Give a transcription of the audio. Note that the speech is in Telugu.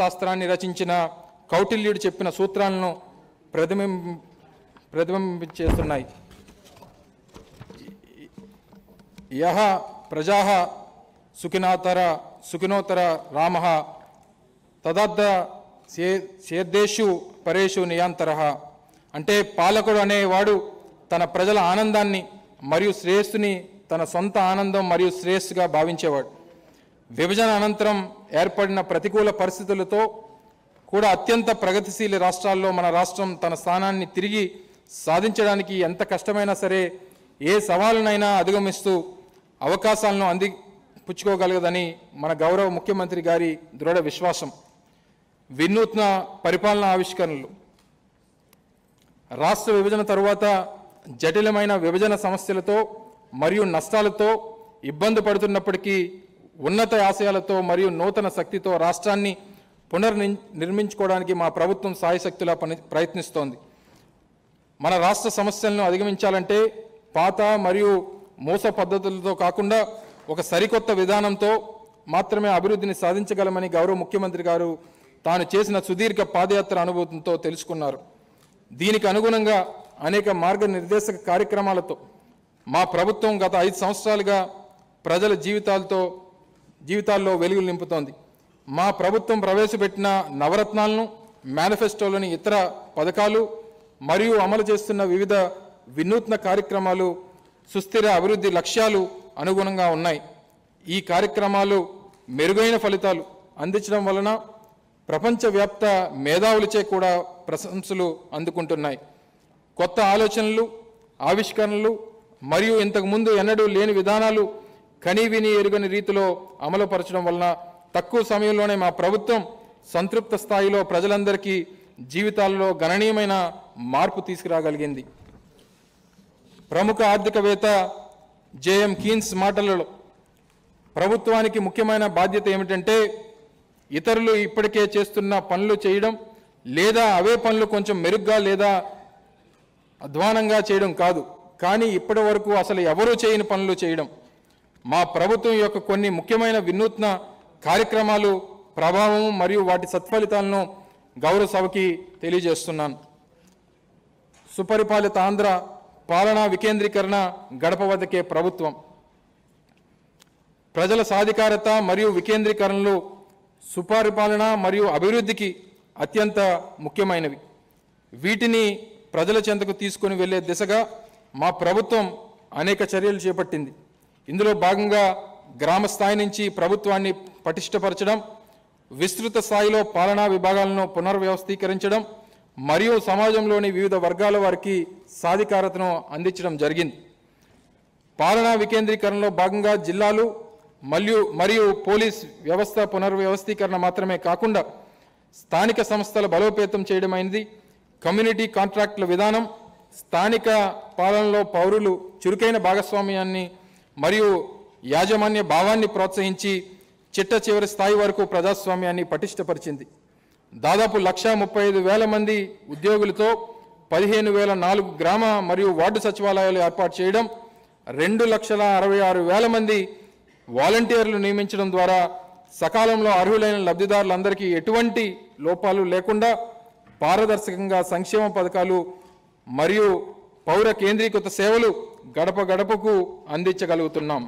అర్థశాస్త్రాన్ని రచించిన కౌటిల్యుడు చెప్పిన సూత్రాలను ప్రతిబింబించేస్తున్నాయి. యహ ప్రజాః సుఖినోతర రామః తదర్థ సేద్దేషు పరేషు నియాంతరః. అంటే పాలకుడు అనేవాడు తన ప్రజల ఆనందాన్ని మరియు శ్రేయస్సుని తన సొంత ఆనందం మరియు శ్రేయస్సుగా భావించేవాడు. విభజన అనంతరం ఏర్పడిన ప్రతికూల పరిస్థితులతో కూడా అత్యంత ప్రగతిశీల రాష్ట్రాల్లో మన రాష్ట్రం తన స్థానాన్ని తిరిగి సాధించడానికి ఎంత కష్టమైనా సరే ఏ సవాలునైనా అధిగమిస్తూ అవకాశాలను అందిపుచ్చుకోగలగదని మన గౌరవ ముఖ్యమంత్రి గారి దృఢ విశ్వాసం. వినూత్న పరిపాలనా ఆవిష్కరణలు. రాష్ట్ర విభజన తరువాత జటిలమైన విభజన సమస్యలతో మరియు నష్టాలతో ఇబ్బంది పడుతున్నప్పటికీ ఉన్నత ఆశయాలతో మరియు నూతన శక్తితో రాష్ట్రాన్ని పునర్నిర్మించుకోవడానికి మా ప్రభుత్వం సాయశక్తులా ప్రయత్నిస్తోంది. మన రాష్ట్ర సమస్యలను అధిగమించాలంటే పాత మరియు మోస పద్ధతులతో కాకుండా ఒక సరికొత్త విధానంతో మాత్రమే అభివృద్ధిని సాధించగలమని గౌరవ ముఖ్యమంత్రి గారు తాను చేసిన సుదీర్ఘ పాదయాత్ర అనుభవంతో తెలుసుకున్నారు. దీనికి అనుగుణంగా అనేక మార్గనిర్దేశక కార్యక్రమాలతో మా ప్రభుత్వం గత 5 సంవత్సరాలుగా ప్రజల జీవితాల్లో వెలుగులు నింపుతోంది. మా ప్రభుత్వం ప్రవేశపెట్టిన నవరత్నాలను, మేనిఫెస్టోలోని ఇతర పథకాలు మరియు అమలు చేస్తున్న వివిధ వినూత్న కార్యక్రమాలు సుస్థిర అభివృద్ధి లక్ష్యాలు అనుగుణంగా ఉన్నాయి. ఈ కార్యక్రమాలు మెరుగైన ఫలితాలు అందించడం వలన ప్రపంచవ్యాప్త మేధావులచే కూడా ప్రశంసలు అందుకుంటున్నాయి. కొత్త ఆలోచనలు, ఆవిష్కరణలు మరియు ఇంతకుముందు ఎన్నడూ లేని విధానాలు కనీవిని ఎరుగని రీతిలో అమలుపరచడం వలన తక్కువ సమయంలోనే మా ప్రభుత్వం సంతృప్త స్థాయిలో ప్రజలందరికీ జీవితాల్లో గణనీయమైన మార్పు తీసుకురాగలిగింది. ప్రముఖ ఆర్థికవేత్త జేఎం కీన్స్ మాటలలో ప్రభుత్వానికి ముఖ్యమైన బాధ్యత ఏమిటంటే ఇతరులు ఇప్పటికే చేస్తున్న పనులు చేయడం లేదా అవే పనులు కొంచెం మెరుగ్గా లేదా అధ్వానంగా చేయడం కాదు, కానీ ఇప్పటి వరకు అసలు ఎవరూ చేయని పనులు చేయడం. మా ప్రభుత్వం యొక్క కొన్ని ముఖ్యమైన వినూత్న కార్యక్రమాలు ప్రభావం మరియు వాటి సత్ఫలితాలను గౌరవ సభకి తెలియజేస్తున్నాను. సుపరిపాలిత ఆంధ్ర పాలనా వికేంద్రీకరణ గడప వద్దకే ప్రభుత్వం. ప్రజల సాధికారత మరియు వికేంద్రీకరణలు సుపరిపాలన మరియు అభివృద్ధికి అత్యంత ముఖ్యమైనవి. వీటిని ప్రజల చెంతకు తీసుకొని వెళ్లే దిశగా మా ప్రభుత్వం అనేక చర్యలు చేపట్టింది. ఇందులో భాగంగా గ్రామ స్థాయి నుంచి ప్రభుత్వాన్ని పటిష్టపరచడం, విస్తృత స్థాయిలో పాలనా విభాగాలను పునర్వ్యవస్థీకరించడం మరియు సమాజంలోని వివిధ వర్గాల వారికి సాధికారతను అందించడం జరిగింది. పాలనా వికేంద్రీకరణలో భాగంగా జిల్లాలు మరియు పోలీస్ వ్యవస్థ పునర్వ్యవస్థీకరణ మాత్రమే కాకుండా స్థానిక సంస్థల బలోపేతం చేయడమైనది. కమ్యూనిటీ కాంట్రాక్టుల విధానం స్థానిక పాలనలో పౌరులు చురుకైన భాగస్వామ్యాన్ని మరియు యాజమాన్య భావాన్ని ప్రోత్సహించి చిట్ట చివరి స్థాయి వరకు ప్రజాస్వామ్యాన్ని పటిష్టపరిచింది. దాదాపు 1,35,000 మంది ఉద్యోగులతో 15,004 గ్రామ మరియు వార్డు సచివాలయాలు ఏర్పాటు చేయడం, 2,66,000 మంది వాలంటీర్లు నియమించడం ద్వారా సకాలంలో అర్హులైన లబ్ధిదారులందరికీ ఎటువంటి లోపాలు లేకుండా పారదర్శకంగా సంక్షేమ పథకాలు మరియు పౌర కేంద్రీకృత సేవలు గడప గడపకు అందించగలుగుతున్నాం.